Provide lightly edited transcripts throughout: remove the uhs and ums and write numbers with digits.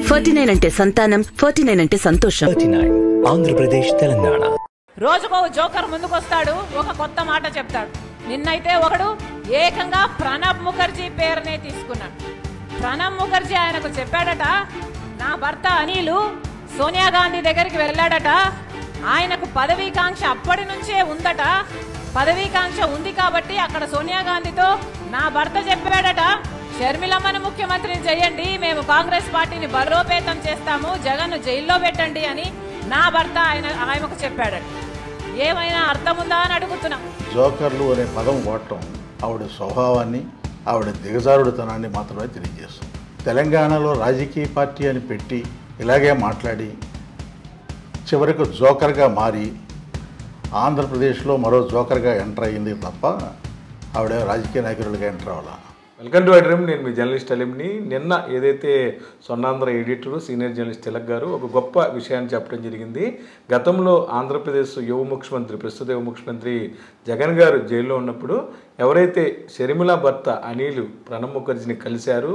49 అంటే సంతానం, 49 అంటే సంతోషం. 49 ఆంధ్రప్రదేశ్ తెలంగాణ. రోజుకో జోకర్ ముందుకొస్తాడు, ఒక కొత్త మాట చెప్తాడు. నిన్నైతే ఒకడు ఏకంగా ప్రణబ్ ముఖర్జీ పేరునే తీసుకున్నాడు. ప్రణబ్ ముఖర్జీ ఆయనకు చెప్పాడట, నా భర్త అనిల్ సోనియా గాంధీ దగ్గరికి వెళ్ళాడట, ఆయనకు పదవీకాంక్ష అప్పటి నుంచే ఉందట, పదవీకాంక్ష ఉంది కాబట్టి అక్కడ సోనియా గాంధీతో నా భర్త చెప్పాడట, షర్మిలమ్మను ముఖ్యమంత్రిని చేయండి, మేము కాంగ్రెస్ పార్టీని బలోపేతం చేస్తాము, జగన్ను జైల్లో పెట్టండి అని నా భర్త ఆయనకు చెప్పాడట. ఏమైనా అర్థం ఉందా అని అడుగుతున్నాం. జోకర్లు అనే పదం వాడటం ఆవిడ స్వభావాన్ని, ఆవిడ దిగజారుడుతనాన్ని మాత్రమే తెలియజేస్తుంది. తెలంగాణలో రాజకీయ పార్టీ అని పెట్టి ఇలాగే మాట్లాడి చివరికి జోకర్గా మారి ఆంధ్రప్రదేశ్లో మరో జోకర్గా ఎంటర్ అయ్యింది తప్ప ఆవిడ రాజకీయ నాయకులుగా ఎంటర్ అవ్వాల. Welcome to iDream. నేను మీ జర్నలిస్ట్ అలీంని. నిన్న ఏదైతే Swarnandhra editor senior journalist Tilak గారు ఒక గొప్ప విషయాన్ని చెప్పడం జరిగింది. గతంలో ఆంధ్రప్రదేశ్ యువ ముఖ్యమంత్రి, ప్రస్తుత యువ ముఖ్యమంత్రి జగన్ గారు జైల్లో ఉన్నప్పుడు ఎవరైతే షర్మిల భర్త అనిల్ ప్రణబ్ ముఖర్జీని కలిశారు,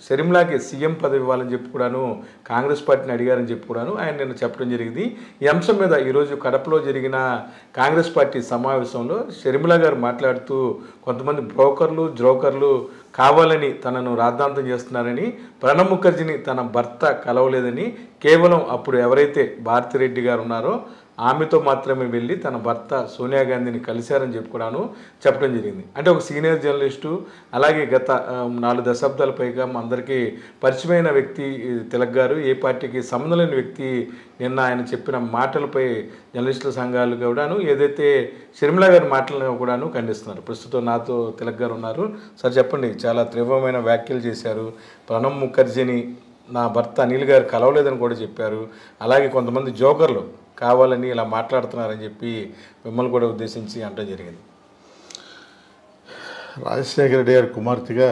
షర్మిలాకి సీఎం పదవి ఇవ్వాలని చెప్పి కూడాను కాంగ్రెస్ పార్టీని అడిగారని చెప్పి కూడాను ఆయన నిన్న చెప్పడం జరిగింది. ఈ అంశం మీద ఈరోజు కడపలో జరిగిన కాంగ్రెస్ పార్టీ సమావేశంలో షర్మిల గారు మాట్లాడుతూ కొంతమంది బ్రోకర్లు, జోకర్లు కావాలని తనను రాద్ధాంతం చేస్తున్నారని, ప్రణబ్ ముఖర్జీని తన భర్త కలవలేదని, కేవలం అప్పుడు ఎవరైతే భారతిరెడ్డి గారు ఉన్నారో ఆమెతో మాత్రమే వెళ్ళి తన భర్త సోనియా గాంధీని కలిశారని చెప్పి కూడాను చెప్పడం జరిగింది. అంటే ఒక సీనియర్ జర్నలిస్టు, అలాగే గత 4 దశాబ్దాల పైగా అందరికీ పరిచయమైన వ్యక్తి తిలక్ గారు, ఏ పార్టీకి సంబంధం లేని వ్యక్తి నిన్న ఆయన చెప్పిన మాటలపై జర్నలిస్టుల సంఘాలు కూడాను ఏదైతే షర్మిల గారి మాటలను కూడాను ఖండిస్తున్నారు. ప్రస్తుతం నాతో తిలక్ గారు ఉన్నారు. సార్ చెప్పండి, చాలా తీవ్రమైన వ్యాఖ్యలు చేశారు. ప్రణబ్ ముఖర్జీని నా భర్త అనిల్ గారు కలవలేదని కూడా చెప్పారు. అలాగే కొంతమంది జోకర్లు కావాలని ఇలా మాట్లాడుతున్నారని చెప్పి మిమ్మల్ని కూడా ఉద్దేశించి అంటం జరిగింది. రాజశేఖర రెడ్డి గారి కుమార్తెగా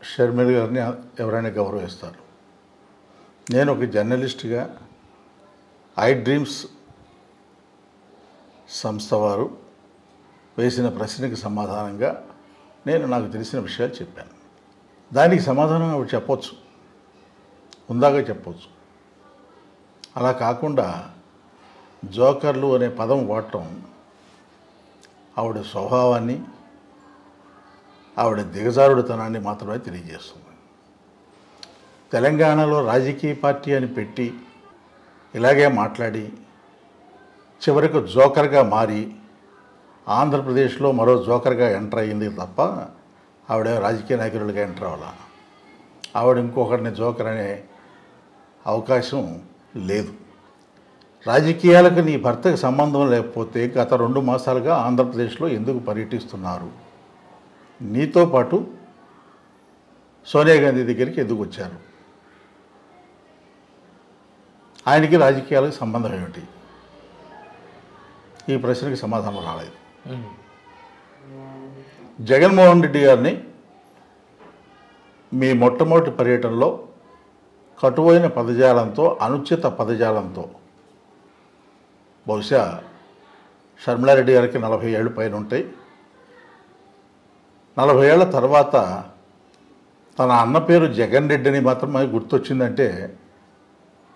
షర్మిల గారిని ఎవరైనా గౌరవిస్తారు. నేను ఒక జర్నలిస్ట్గా ఐడ్రీమ్స్ సంస్థ వారు వేసిన ప్రశ్నకి సమాధానంగా నేను నాకు తెలిసిన విషయాలు చెప్పాను. దానికి సమాధానం ఆవిడ చెప్పొచ్చు, ఉందాగా చెప్పొచ్చు. అలా కాకుండా జోకర్లు అనే పదం వాడటం ఆవిడ స్వభావాన్ని, ఆవిడ దిగజారుడుతనాన్ని మాత్రమే తెలియజేస్తుంది. తెలంగాణలో రాజకీయ పార్టీ అని పెట్టి ఇలాగే మాట్లాడి చివరికి జోకర్గా మారి ఆంధ్రప్రదేశ్లో మరో జోకర్గా ఎంటర్ అయ్యింది తప్ప ఆవిడ రాజకీయ నాయకులుగా ఎంటర్ అవ్వాల. ఆవిడ ఇంకొకరిని జోకర్ అనే అవకాశం లేదు. రాజకీయాలకు నీ భర్తకు సంబంధం లేకపోతే గత 2 మాసాలుగా ఆంధ్రప్రదేశ్లో ఎందుకు పర్యటిస్తున్నారు? నీతో పాటు సోనియా గాంధీ దగ్గరికి ఎందుకు వచ్చారు? ఆయనకి రాజకీయాలకు సంబంధం ఏమిటి? ఈ ప్రశ్నకి సమాధానం రాలేదు. జగన్మోహన్ రెడ్డి గారిని మీ మొట్టమొదటి పర్యటనలో కటువైన పదజాలంతో, అనుచిత పదజాలంతో, బహుశా షర్మిలారెడ్డి గారికి 40 ఏళ్ళు పైన ఉంటాయి, 40 ఏళ్ల తర్వాత తన అన్న పేరు జగన్ రెడ్డిని మాత్రమే గుర్తొచ్చిందంటే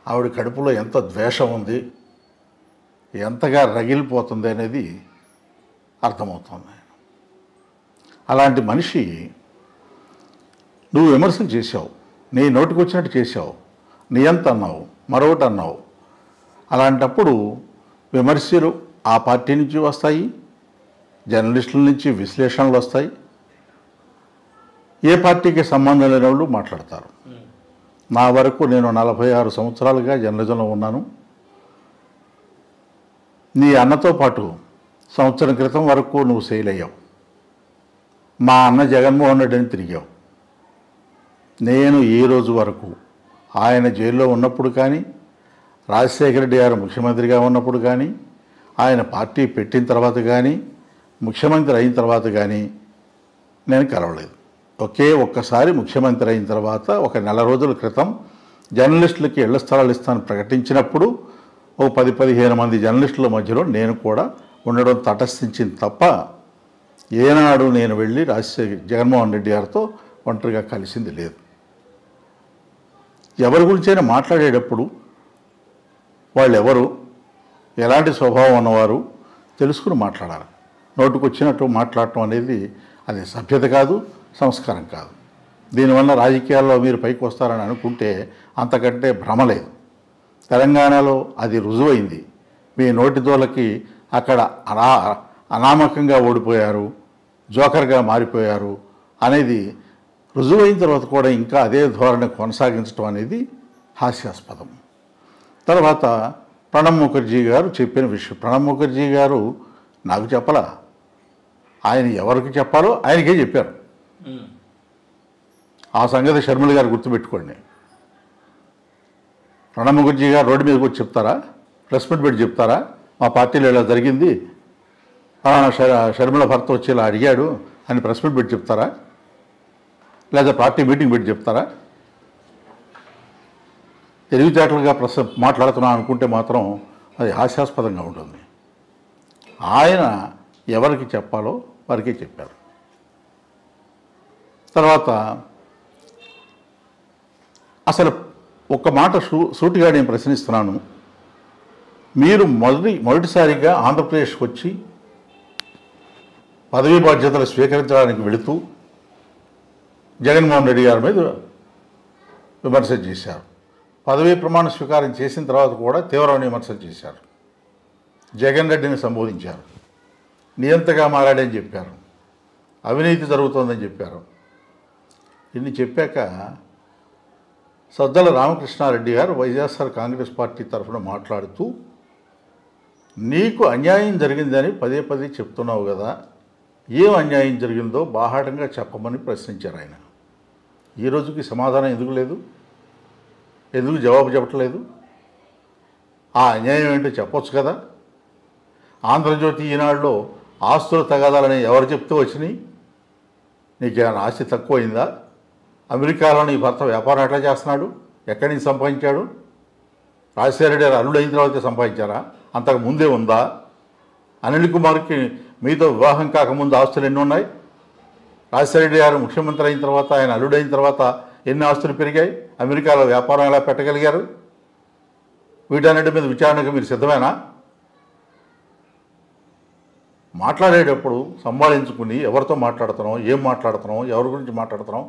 ఆవిడ కడుపులో ఎంత ద్వేషం ఉంది, ఎంతగా రగిలిపోతుంది అనేది అర్థమవుతుంది. అలాంటి మనిషి నువ్వు విమర్శలు చేశావు, నీ నోటికి వచ్చినట్టు చేశావు, నీ ఎంత అన్నావు, మరొకటి అన్నావు. అలాంటప్పుడు విమర్శలు ఆ పార్టీ నుంచి వస్తాయి, జర్నలిస్టుల నుంచి విశ్లేషణలు వస్తాయి, ఏ పార్టీకి సంబంధం లేని వాళ్ళు మాట్లాడతారు. నా వరకు నేను 46 సంవత్సరాలుగా జర్నలిజంలో ఉన్నాను. నీ అన్నతో పాటు సంవత్సరం క్రితం వరకు నువ్వు సెయిల్ అయ్యావు. మా అన్న జగన్మోహన్ రెడ్డిని తిరిగావు. నేను ఈ రోజు వరకు ఆయన జైల్లో ఉన్నప్పుడు కానీ, రాజశేఖర రెడ్డి గారు ముఖ్యమంత్రిగా ఉన్నప్పుడు కానీ, ఆయన పార్టీ పెట్టిన తర్వాత కానీ, ముఖ్యమంత్రి అయిన తర్వాత కానీ నేను కలవలేదు. ఒక్కసారి ముఖ్యమంత్రి అయిన తర్వాత ఒక 4 రోజుల క్రితం జర్నలిస్టులకి ఇళ్ల స్థలాలు ఇస్తానని ప్రకటించినప్పుడు ఓ 10-15 మంది జర్నలిస్టుల మధ్యలో నేను కూడా ఉండడం తటస్థించింది తప్ప ఏనాడు నేను వెళ్ళి జగన్మోహన్ రెడ్డి గారితో ఒంటరిగా కలిసింది లేదు. ఎవరి గురించైనా మాట్లాడేటప్పుడు వాళ్ళు ఎవరు, ఎలాంటి స్వభావం ఉన్నవారు తెలుసుకుని మాట్లాడాలి. నోటుకు వచ్చినట్టు మాట్లాడటం అనేది అది సభ్యత కాదు, సంస్కారం కాదు. దీనివల్ల రాజకీయాల్లో మీరు పైకి వస్తారని అనుకుంటే అంతకంటే భ్రమ లేదు. తెలంగాణలో అది రుజువైంది. మీ నోటి దోలకి అక్కడ అనామకంగా ఓడిపోయారు, జోకర్గా మారిపోయారు అనేది రుజువైన తర్వాత కూడా ఇంకా అదే ధోరణి కొనసాగించడం అనేది హాస్యాస్పదం. తర్వాత ప్రణబ్ ముఖర్జీ గారు చెప్పిన విషయం. ప్రణబ్ ముఖర్జీ గారు నాకు చెప్పలా, ఆయన ఎవరికి చెప్పాలో ఆయనకే చెప్పారు. ఆ సంగతి షర్మిల గారు గుర్తుపెట్టుకోండి. ప్రణబ్ ముఖర్జీ గారు రోడ్డు మీదకి వచ్చి చెప్తారా, ప్రెస్ మీట్ పెట్టి చెప్తారా, మా పార్టీలో ఇలా జరిగింది, షర్మిల భర్త వచ్చి ఇలా అడిగాడు అని ప్రెస్ మీట్ పెట్టి చెప్తారా, లేదా పార్టీ మీటింగ్ పెట్టి చెప్తారా? తెలివితేటలుగా మాట్లాడుతున్నా అనుకుంటే మాత్రం అది హాస్యాస్పదంగా ఉంటుంది. ఆయన ఎవరికి చెప్పాలో వారికే చెప్పారు. తర్వాత అసలు ఒక్క మాట సూటిగా నేను ప్రశ్నిస్తున్నాను. మీరు మొదటిసారిగా ఆంధ్రప్రదేశ్కి వచ్చి పదవీ బాధ్యతలు స్వీకరించడానికి వెళుతూ జగన్మోహన్ రెడ్డి గారి మీద విమర్శ చేశారు. పదవీ ప్రమాణ స్వీకారం చేసిన తర్వాత కూడా తీవ్రమైన విమర్శలు చేశారు. జగన్ రెడ్డిని సంబోధించారు, నియంతగా మారాడని చెప్పారు, అవినీతి జరుగుతోందని చెప్పారు. ఇన్ని చెప్పాక సజ్జల రామకృష్ణారెడ్డి గారు వైఎస్ఆర్ కాంగ్రెస్ పార్టీ తరఫున మాట్లాడుతూ, నీకు అన్యాయం జరిగిందని పదే పదే చెప్తున్నావు కదా, ఏం అన్యాయం జరిగిందో బాహాటంగా చెప్పమని ప్రశ్నించారు ఆయన. ఈ రోజుకి సమాధానం ఎందుకు లేదు? ఎందుకు జవాబు చెప్పట్లేదు? ఆ అన్యాయం ఏంటో చెప్పొచ్చు కదా. ఆంధ్రజ్యోతి ఈనాడులో ఆస్తుల తగాదాలని ఎవరు చెప్తూ వచ్చినాయి? నీకేమైనా ఆస్తి తక్కువైందా? అమెరికాలో నీ భర్త వ్యాపారం ఎట్లా చేస్తున్నాడు? ఎక్కడి నుంచి సంపాదించాడు? రాజశేఖర రెడ్డి గారు అల్లుడు అయిన తర్వాత సంపాదించారా? అంతకు ముందే ఉందా? అనిల్ కుమార్కి మీతో వివాహం కాకముందు ఆస్తులు ఎన్ని ఉన్నాయి? రాజశేఖర రెడ్డి గారు ముఖ్యమంత్రి అయిన తర్వాత, ఆయన అల్లుడు అయిన తర్వాత ఎన్ని ఆస్తులు పెరిగాయి? అమెరికాలో వ్యాపారం ఎలా పెట్టగలిగారు? వీటన్నిటి మీద విచారణకు మీరు సిద్ధమేనా? మాట్లాడేటప్పుడు సంభాళించుకుని ఎవరితో మాట్లాడుతున్నాం, ఏం మాట్లాడుతున్నాం, ఎవరి గురించి మాట్లాడుతున్నాం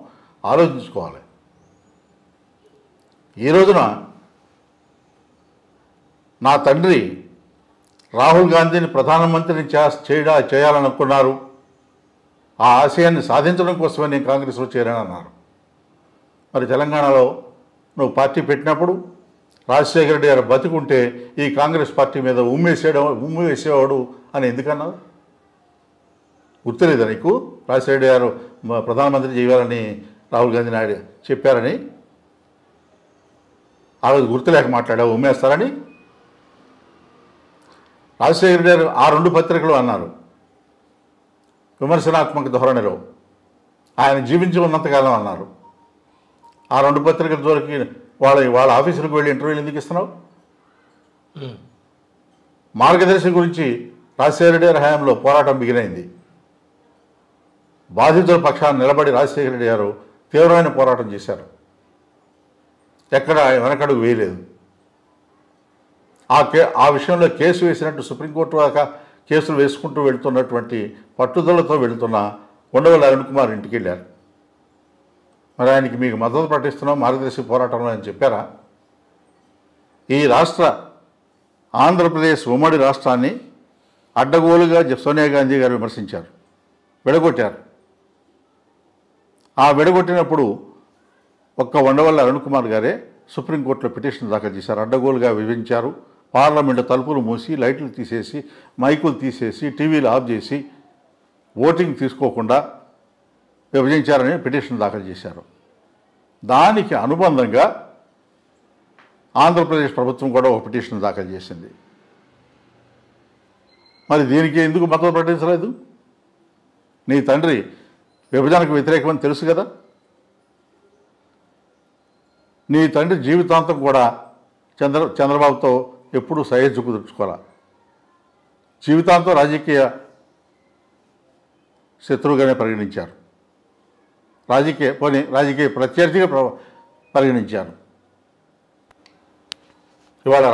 ఆలోచించుకోవాలి. ఈ రోజున నా తండ్రి రాహుల్ గాంధీని ప్రధానమంత్రిని చేయాలనుకున్నారు, ఆ ఆశయాన్ని సాధించడం కోసమే నేను కాంగ్రెస్లో చేరానన్నారు. మరి తెలంగాణలో నువ్వు పార్టీ పెట్టినప్పుడు రాజశేఖర రెడ్డి గారు బతికుంటే ఈ కాంగ్రెస్ పార్టీ మీద ఉమ్మివేసేవాడు అని ఎందుకన్నావు? గుర్తులేదా నీకు? రాజశేఖర రెడ్డి గారు ప్రధానమంత్రి చేయాలని రాహుల్ గాంధీ నాయుడు చెప్పారని ఆ రోజు గుర్తులేక మాట్లాడావు, ఉమ్మేస్తారని. రాజశేఖర రెడ్డి గారు ఆ రెండు పత్రికలు అన్నారు విమర్శనాత్మక ధోరణిలో, ఆయన జీవించి ఉన్నంతకాలం అన్నారు. ఆ రెండు పత్రికల జోలికి వాళ్ళ ఆఫీసులకు వెళ్ళి ఇంటర్వ్యూలు ఎందుకు ఇస్తున్నావు? మార్గదర్శి గురించి రాజశేఖర రెడ్డి గారి హయాంలో పోరాటం బిగినైంది. బాధితుల పక్షాన్ని నిలబడి రాజశేఖర రెడ్డి గారు తీవ్రమైన పోరాటం చేశారు, ఎక్కడ వెనకడుగు వేయలేదు. ఆ విషయంలో కేసు వేసినట్టు సుప్రీంకోర్టు దాకా కేసులు వేసుకుంటూ వెళుతున్నటువంటి పట్టుదలతో వెళుతున్న ఉండవల్లి అరుణ్ కుమార్ ఇంటికి వెళ్ళారు. మరి ఆయనకి మీకు మద్దతు ప్రకటిస్తున్నాం మార్గదర్శి పోరాటంలో అని చెప్పారా? ఈ ఆంధ్రప్రదేశ్ ఉమ్మడి రాష్ట్రాన్ని అడ్డగోలుగా సోనియా గాంధీ గారు విమర్శించారు, విడగొట్టారు. ఆ విడగొట్టినప్పుడు ఒక్క ఉండవల్లి అరుణ్ కుమార్ గారే సుప్రీంకోర్టులో పిటిషన్ దాఖలు చేశారు. అడ్డగోలుగా విభజించారు, పార్లమెంటు తలుపులు మూసి, లైట్లు తీసేసి, మైకులు తీసేసి, టీవీలు ఆఫ్ చేసి, ఓటింగ్ తీసుకోకుండా విభజించారని పిటిషన్ దాఖలు చేశారు. దానికి అనుబంధంగా ఆంధ్రప్రదేశ్ ప్రభుత్వం కూడా ఒక పిటిషన్ దాఖలు చేసింది. మరి దీనికి ఎందుకు మద్దతు ప్రకటించలేదు? నీ తండ్రి విభజనకు వ్యతిరేకమని తెలుసు కదా. నీ తండ్రి జీవితాంతం కూడా చంద్రబాబుతో ఎప్పుడూ సహజ కుదుర్చుకోవాలి. జీవితాంతం రాజకీయ శత్రువుగానే పరిగణించారు, రాజకీయ ప్రత్యర్థిగా పరిగణించారు. ఇవాళ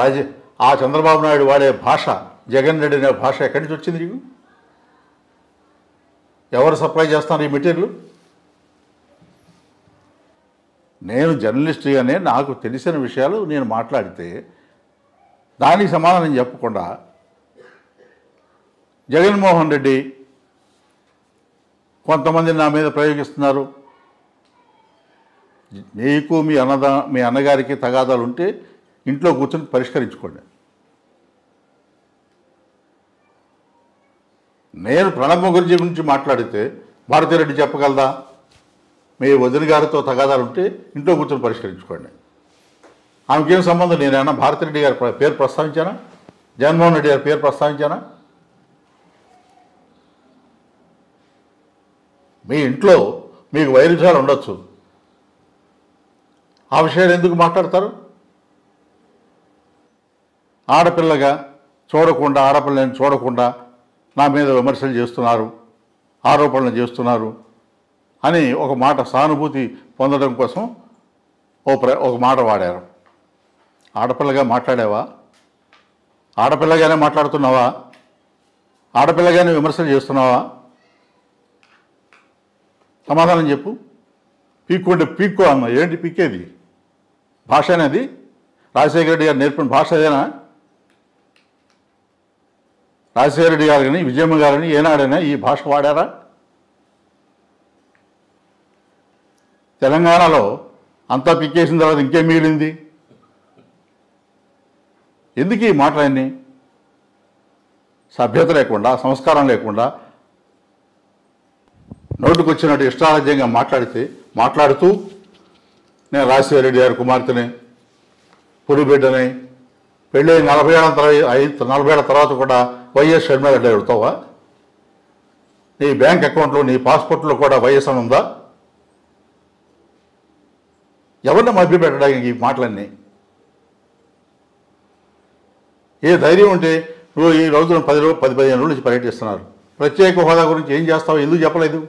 ఆ చంద్రబాబు నాయుడు వాడే భాష, జగన్ రెడ్డి అనే భాష ఎక్కడి నుంచి వచ్చింది నీకు? ఎవరు సప్లై చేస్తున్నారు ఈ మెటీరియల్? నేను జర్నలిస్ట్గానే నాకు తెలిసిన విషయాలు నేను మాట్లాడితే దానికి సమాధానం చెప్పకుండా జగన్మోహన్ రెడ్డి కొంతమంది నా మీద ప్రయోగిస్తున్నారు. మీకు మీ అన్నగారికి తగాదాలు ఉంటే ఇంట్లో కూర్చొని పరిష్కరించుకోండి. నేను ప్రణబ్ ముఖర్జీ గురించి మాట్లాడితే భారతిరెడ్డి చెప్పగలదా? మీ వదిన గారితో తగాదాలు ఉంటే ఇంట్లో కూర్చొని పరిష్కరించుకోండి. ఆమెకేం సంబంధం? నేనేమన్నా భారతిరెడ్డి గారి పేరు ప్రస్తావించానా? జగన్మోహన్ రెడ్డి గారి పేరు ప్రస్తావించానా? మీ ఇంట్లో మీకు వైరుధ్యాలు ఉండొచ్చు, ఆ విషయాలు ఎందుకు మాట్లాడతారు? ఆడపిల్లని చూడకుండా నా మీద విమర్శలు చేస్తున్నారు, ఆరోపణలు చేస్తున్నారు అని ఒక మాట సానుభూతి పొందడం కోసం ఒక మాట వాడారు. ఆడపిల్లగా మాట్లాడావా? ఆడపిల్లగానే మాట్లాడుతున్నావా? ఆడపిల్లగానే విమర్శలు చేస్తున్నావా? సమాధానం చెప్పు. పీక్కో అన్న. ఏంటి పీక్కేది? భాష అనేది రాజశేఖర రెడ్డి గారు నేర్పిన భాష అదేనా? రాజశేఖర రెడ్డి గారు కానీ విజయమ్మ గారని ఏనాడైనా ఈ భాష వాడారా? తెలంగాణలో అంతా పిక్కేసిన తర్వాత ఇంకేం మిగిలింది? ఎందుకు ఈ మాటలన్నీ? సభ్యత లేకుండా, సంస్కారం లేకుండా, నోటుకొచ్చినట్టు ఇష్టారాజ్యంగా మాట్లాడుతూ నేను రాజశేఖర రెడ్డి గారి కుమార్తెని, పులిబిడ్డని, పెళ్ళి 40 ఏళ్ళ తర్వాత కూడా వైఎస్ షర్మిలారెడ్డి అడుగుతావా? నీ బ్యాంక్ అకౌంట్లో, నీ పాస్పోర్ట్లో కూడా వైఎస్ అని ఉందా? ఎవరిని మభ్యపెట్టడానికి ఈ మాటలన్నీ? ఏ ధైర్యం ఉంటే నువ్వు ఈ రోజున 10-15 రోజుల నుంచి పర్యటిస్తున్నారు. ప్రత్యేక హోదా గురించి ఏం చేస్తావో ఎందుకు చెప్పలేదు?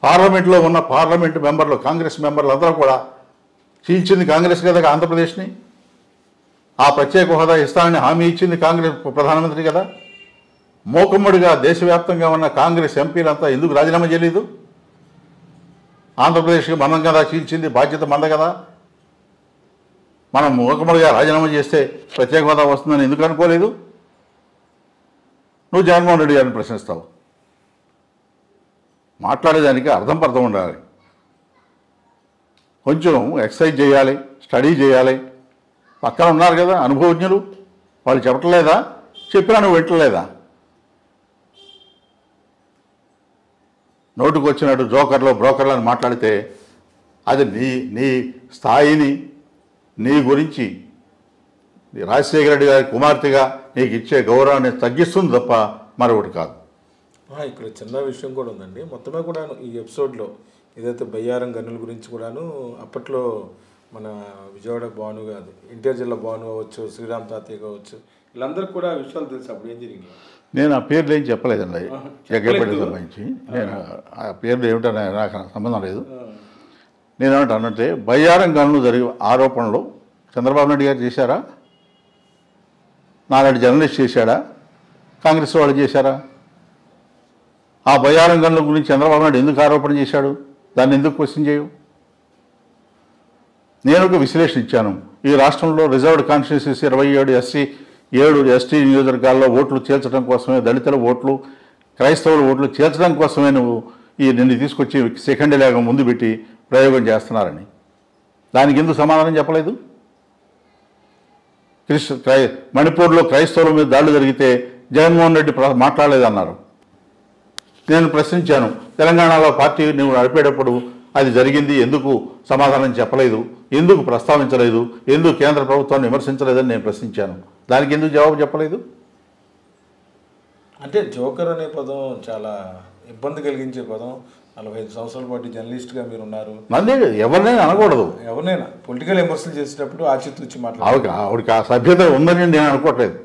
పార్లమెంట్లో ఉన్న పార్లమెంటు మెంబర్లు, కాంగ్రెస్ మెంబర్లు అందరూ కూడా చీల్చింది కాంగ్రెస్ కదా ఆంధ్రప్రదేశ్ని. ఆ ప్రత్యేక హోదా ఇస్తానని హామీ ఇచ్చింది కాంగ్రెస్ ప్రధానమంత్రి కదా. మోకమ్మడిగా దేశవ్యాప్తంగా ఉన్న కాంగ్రెస్ ఎంపీలంతా ఎందుకు రాజీనామా చేయలేదు? ఆంధ్రప్రదేశ్కి మనం కదా చీల్చింది, బాధ్యత మంద కదా. మనం మూకమ్మడిగా రాజీనామా చేస్తే ప్రత్యేక హోదా వస్తుందని ఎందుకు అనుకోలేదు? నువ్వు జగన్మోహన్ రెడ్డి గారిని ప్రశ్నిస్తావు. మాట్లాడేదానికి అర్థం పర్థం ఉండాలి. కొంచెం ఎక్సర్సైజ్ చేయాలి, స్టడీ చేయాలి. పక్కన ఉన్నారు కదా అనుభవజ్ఞులు, వాళ్ళు చెప్పట్లేదా? చెప్పినా నువ్వు వింటలేదా? నోటుకు వచ్చినట్టు బ్రోకర్లు అని మాట్లాడితే అది నీ స్థాయిని, నీ గురించి రాజశేఖర రెడ్డి గారి కుమార్తెగా నీకు ఇచ్చే గౌరవాన్ని తగ్గిస్తుంది తప్ప మరొకటి కాదు. ఇక్కడ చిన్న విషయం కూడా ఉందండి. మొత్తమే కూడా ఈ ఎపిసోడ్లో ఏదైతే బయ్యారం గనుల గురించి కూడాను అప్పట్లో మన విజయవాడ భాను కాదు, ఎన్టీఆర్ జిల్లా భాను కావచ్చు, శ్రీరామ్ తాతయ్య కావచ్చు, వీళ్ళందరికీ కూడా ఆ విషయాలు తెలుసు. అప్పుడు ఏం జరిగింది? నేను ఆ పేర్లు ఏం చెప్పలేదండి. జగ్గపల్లి సంబంధించి నేను ఆ పేర్లు ఏమిటో నాకు సంబంధం లేదు. నేనేమంటానంటే బయ్యారం గనులు జరిగే ఆరోపణలు చంద్రబాబు నాయుడు గారు చేశారా? నాలాంటి జర్నలిస్ట్ చేశాడా? కాంగ్రెస్ వాళ్ళు చేశారా? ఆ బయ్యారం గనుల గురించి చంద్రబాబు నాయుడు ఎందుకు ఆరోపణ చేశాడు? దాన్ని ఎందుకు క్వశ్చన్ చేయవు? నేను ఒక విశ్లేషణ ఇచ్చాను. ఈ రాష్ట్రంలో రిజర్వ్డ్ కాన్స్టిట్యూన్సీస్ 27 ఎస్టీ నియోజకవర్గాల్లో ఓట్లు చేర్చడం కోసమే, దళితుల ఓట్లు, క్రైస్తవుల ఓట్లు చేర్చడం కోసమే నిన్ను తీసుకొచ్చి సెకండ్ లేక ముందు పెట్టి ప్రయోగం చేస్తున్నారని దానికి ఎందుకు సమాధానం చెప్పలేదు? మణిపూర్లో క్రైస్తవుల మీద దాడులు జరిగితే జగన్మోహన్ రెడ్డి మాట్లాడలేదన్నారు. నేను ప్రశ్నించాను, తెలంగాణలో పార్టీ నువ్వు నడిపేటప్పుడు అది జరిగింది, ఎందుకు సమాధానం చెప్పలేదు, ఎందుకు ప్రస్తావించలేదు, ఎందుకు కేంద్ర ప్రభుత్వాన్ని విమర్శించలేదని నేను ప్రశ్నించాను. దానికి ఎందుకు జవాబు చెప్పలేదు? అంటే జోకర్ అనే పదం చాలా ఇబ్బంది కలిగించే పదం. 45 సంవత్సరాల పాటు జర్నలిస్ట్గా మీరు ఉన్నారు. నన్నే ఎవరినైనా అనకూడదు. ఎవరినైనా పొలిటికల్ విమర్శలు చేసేటప్పుడు ఆచితూచి మాట్లాడాలి. ఆవిడకి ఆ సభ్యత ఉందని నేను అనుకోవట్లేదు.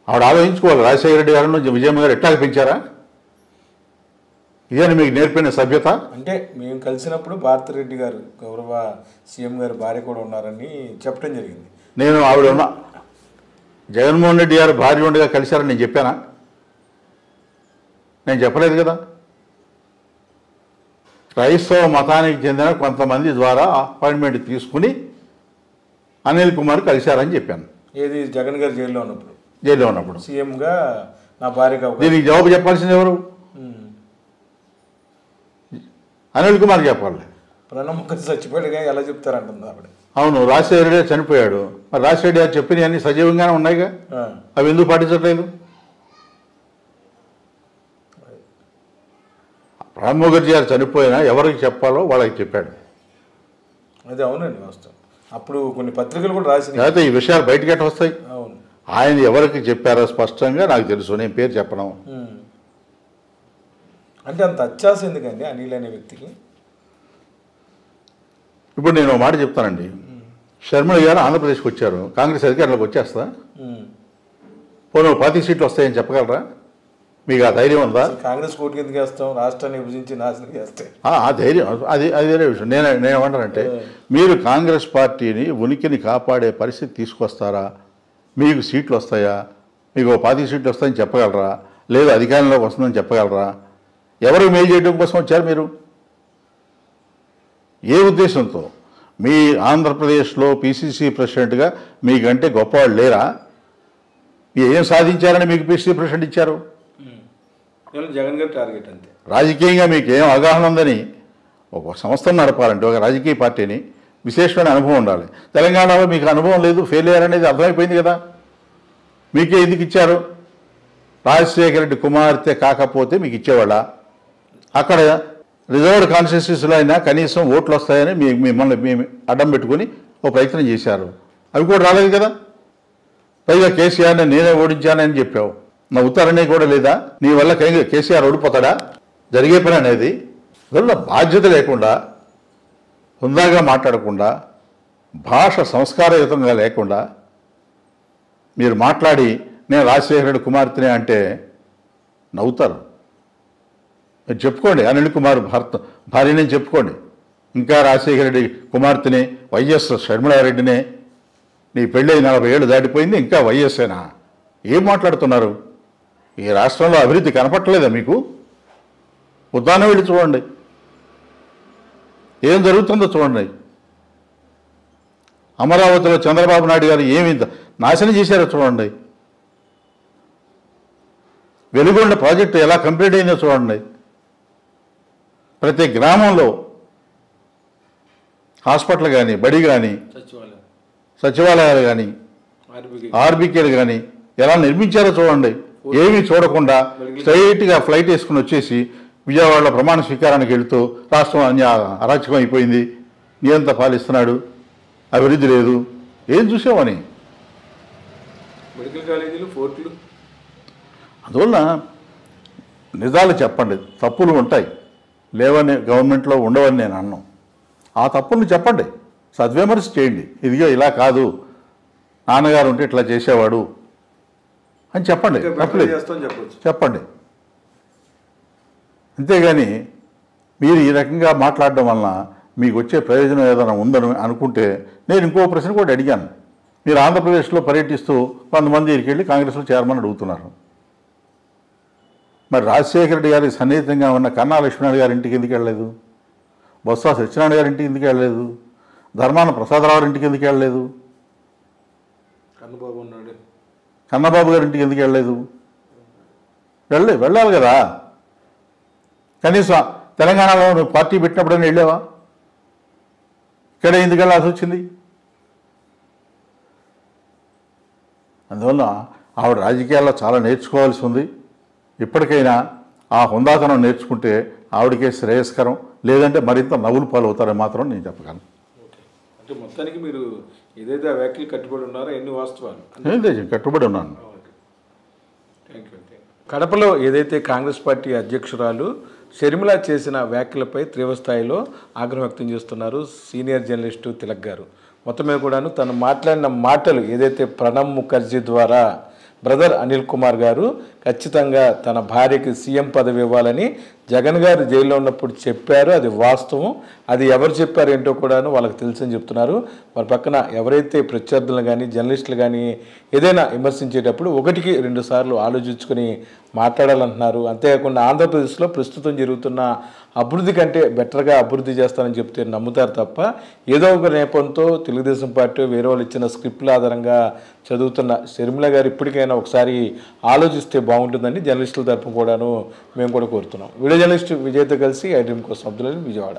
ఆవిడ ఆలోచించుకోవాలి. రాజశేఖర రెడ్డి గారు, విజయమ్మ గారు ఎట్లా పెంచారా? ఇదేనా మీకు నేర్పిన సభ్యత? అంటే మేము కలిసినప్పుడు భారతిరెడ్డి గారు గౌరవ సీఎం గారి భార్య కూడా ఉన్నారని చెప్పడం జరిగింది. నేను ఆవిడ ఉన్న జగన్మోహన్ రెడ్డి గారు భార్య ఉండగా కలిశారని నేను చెప్పానా? నేను చెప్పలేదు కదా. క్రైస్తవ మతానికి చెందిన కొంతమంది ద్వారా అపాయింట్మెంట్ తీసుకుని అనిల్ కుమార్ కలిశారని చెప్పాను. ఏది జగన్ గారు జైల్లో ఉన్నప్పుడు సీఎంగా నా భార్య. దీనికి జవాబు చెప్పాల్సింది ఎవరు? అనిల్ కుమార్ చెప్పాలి. ప్రణబ్ ముఖర్జీ చచ్చిపోయాడుగా ఎలా చెప్తారంటుంది ఆవిడ. అవును, రాజశేఖర రెడ్డి చనిపోయాడు. మరి రాజశేఖర గారు చెప్పినవన్నీ సజీవంగానే ఉన్నాయిగా, అవి ఎందుకు పాటించట్లేదు? ప్రణబ్ ముఖర్జీ గారు చనిపోయినా ఎవరికి చెప్పాలో వాళ్ళకి చెప్పాడు. అది అవునండి వాస్తవం. అప్పుడు కొన్ని పత్రికలు కూడా రాసినాయి. అయితే ఈ విషయాలు బయటకి ఎట్లా వస్తాయి? అవును, ఆయన ఎవరికి చెప్పారో స్పష్టంగా నాకు తెలుసు, నేను పేరు చెప్పను. అంటే అంత అత్యాస ఎందుకండి అనిల్ అనే వ్యక్తికి? ఇప్పుడు నేను ఒక మాట చెప్తానండి. షర్మిల గారు ఆంధ్రప్రదేశ్కి వచ్చారు, కాంగ్రెస్ అధికారులకు వచ్చేస్తా పోనీ 10 సీట్లు వస్తాయని చెప్పగలరా? మీకు ఆ ధైర్యం ఉందా? కాంగ్రెస్ కోర్టుకి ఎందుకు వేస్తాం? రాష్ట్రాన్ని విభజించి నాశనం చేస్తే ఆ ధైర్యం అది వేరే విషయం. నేనేమంటానంటే, మీరు కాంగ్రెస్ పార్టీని ఉనికిని కాపాడే పరిస్థితి తీసుకొస్తారా? మీకు సీట్లు వస్తాయా? మీకు 10 సీట్లు వస్తాయని చెప్పగలరా? లేదు అధికారంలోకి వస్తుందని చెప్పగలరా? ఎవరికి మేలు చేయడం కోసం వచ్చారు మీరు? ఏ ఉద్దేశంతో? మీ ఆంధ్రప్రదేశ్లో పిసిసి ప్రెసిడెంట్గా మీకంటే గొప్పవాళ్ళు లేరా? మీరు ఏం సాధించారని మీకు పిసిసి ప్రెసిడెంట్ ఇచ్చారు? జగన్ గారి టార్గెట్ అంతే. రాజకీయంగా మీకు ఏం అవగాహన ఉందని? ఒక సంస్థను నడపాలంటే, ఒక రాజకీయ పార్టీని విశేషమైన అనుభవం ఉండాలి. తెలంగాణలో మీకు అనుభవం లేదు, ఫెయిల్ అయ్యారనేది అర్థమైపోయింది కదా. మీకే ఎందుకు ఇచ్చారు? రాజశేఖర రెడ్డి కుమార్తె కాకపోతే మీకు ఇచ్చేవాళ్ళ? అక్కడ రిజర్వ్డ్ కాన్స్టిట్యూన్సీలో అయినా కనీసం ఓట్లు వస్తాయని మిమ్మల్ని మేము అడ్డం పెట్టుకుని ఒక ప్రయత్నం చేశారు, అవి కూడా రాలేదు కదా. పైగా కేసీఆర్ని నేనే ఓడించానని చెప్పావు, నవ్వుతారనే కూడా లేదా? నీ వల్ల కేసీఆర్ ఓడిపోతాడా? జరిగే పని అనేది. అందువల్ల బాధ్యత లేకుండా, హుందాగా మాట్లాడకుండా, భాష సంస్కారయుతంగా లేకుండా మీరు మాట్లాడి నేను రాజశేఖర రెడ్డి కుమార్తెనే అంటే నవ్వుతారు. మీరు చెప్పుకోండి, అనిల్ కుమార్ భార్యనే చెప్పుకోండి. ఇంకా రాజశేఖర రెడ్డి కుమార్తెని, వైఎస్ షర్మిలారెడ్డినే, నీ పెళ్ళి 40 ఏళ్ళు దాటిపోయింది, ఇంకా వైఎస్ఏనా? ఏం మాట్లాడుతున్నారు? ఈ రాష్ట్రంలో అభివృద్ధి కనపట్టలేదా మీకు? ఉద్దానం వెళ్ళి చూడండి, ఏం జరుగుతుందో చూడండి. అమరావతిలో చంద్రబాబు నాయుడు గారు ఏమి నాశనం చేశారో చూడండి. వెలుగొండ ప్రాజెక్టు ఎలా కంప్లీట్ అయిందో చూడండి. ప్రతి గ్రామంలో హాస్పిటల్ కానీ, బడి కానీ, సచివాలయాలు కానీ, ఆర్బీకేలు కానీ ఎలా నిర్మించారో చూడండి. ఏమీ చూడకుండా స్ట్రైట్గా ఫ్లైట్ వేసుకుని వచ్చేసి విజయవాడలో ప్రమాణ స్వీకారానికి వెళుతూ రాష్ట్రం అరాచకం అయిపోయింది, నియంత పాలిస్తున్నాడు, అభివృద్ధి లేదు. ఏం చూసామని? మెడికల్ కాలేజీలు, ఫోర్ట్లు. అందువల్ల నిజాలు చెప్పండి. తప్పులు ఉంటాయి, లేవని గవర్నమెంట్లో ఉండవని నేను అన్నాను. ఆ తప్పుల్ని చెప్పండి, సద్విమర్శ చేయండి. ఇదిగో ఇలా కాదు, నాన్నగారు ఉంటే ఇట్లా చేసేవాడు అని చెప్పండి, చెప్పండి. అంతేగాని మీరు ఈ రకంగా మాట్లాడడం వలన మీకు వచ్చే ప్రయోజనం ఏదైనా ఉందని అనుకుంటే, నేను ఇంకో ప్రశ్న కూడా అడిగాను. మీరు ఆంధ్రప్రదేశ్లో పర్యటిస్తూ కొంతమంది ఇక్కడికి వెళ్ళి కాంగ్రెస్లో చేరమని అడుగుతున్నారు. మరి రాజశేఖర రెడ్డి గారికి సన్నిహితంగా ఉన్న కన్నా లక్ష్మీనారాయణ గారి ఇంటికి ఎందుకు వెళ్ళలేదు? బొత్స సత్యనారాయణ గారి ఇంటికి ఎందుకు వెళ్ళలేదు? ధర్మాన ప్రసాదరావు ఇంటికి ఎందుకు వెళ్ళలేదు? కన్నబాబు గారి ఇంటికి ఎందుకు వెళ్ళలేదు? వెళ్ళాలి కదా. కనీసం తెలంగాణలో నువ్వు పార్టీ పెట్టినప్పుడైనా వెళ్ళావా? ఇక్కడే ఎందుకు వెళ్ళాల్సి వచ్చింది? అందువల్ల ఆవిడ రాజకీయాల్లో చాలా నేర్చుకోవాల్సి ఉంది. ఇప్పటికైనా ఆ హుందాతనం నేర్చుకుంటే ఆవిడకే శ్రేయస్కరం, లేదంటే మరింత నవ్వులు పాలు అవుతారని మాత్రం నేను చెప్పగలను. అంటే మొత్తానికి మీరు ఏదైతే ఆ వ్యాఖ్యలు కట్టుబడి ఉన్నారో ఎన్ని వాస్తవాలు? కట్టుబడి ఉన్నాను. కడపలో ఏదైతే కాంగ్రెస్ పార్టీ అధ్యక్షురాలు షర్మిల చేసిన వ్యాఖ్యలపై తీవ్రస్థాయిలో ఆగ్రహం వ్యక్తం చేస్తున్నారు సీనియర్ జర్నలిస్టు తిలక్ గారు. మొత్తమే కూడాను తను మాట్లాడిన మాటలు ఏదైతే ప్రణబ్ ముఖర్జీ ద్వారా బ్రదర్ అనిల్ కుమార్ గారు ఖచ్చితంగా తన భార్యకి సీఎం పదవి ఇవ్వాలని జగన్ గారు జైల్లో ఉన్నప్పుడు చెప్పారు. అది వాస్తవం. అది ఎవరు చెప్పారు ఏంటో కూడాను వాళ్ళకి తెలుసని చెప్తున్నారు. మరి పక్కన ఎవరైతే ప్రత్యర్థులు కానీ జర్నలిస్టులు కానీ ఏదైనా విమర్శించేటప్పుడు 1కి 2 సార్లు ఆలోచించుకొని మాట్లాడాలంటున్నారు. అంతేకాకుండా ఆంధ్రప్రదేశ్లో ప్రస్తుతం జరుగుతున్న అభివృద్ధి కంటే బెటర్గా అభివృద్ధి చేస్తానని చెప్తే నమ్ముతారు తప్ప ఏదో ఒక నేపంతో తెలుగుదేశం పార్టీ వేరే వాళ్ళు ఇచ్చిన స్క్రిప్ట్ల ఆధారంగా చదువుతున్న షర్మిల గారు ఇప్పటికైనా ఒకసారి ఆలోచిస్తే బాగుంటుందని జర్నలిస్టుల తరపున కూడాను మేము కూడా కోరుతున్నాం. వీడియో జర్నలిస్ట్ విజయ్తో కలిసి ఐ డ్రీమ్ కోసం అబ్దుల్ అలీ, విజయవాడ.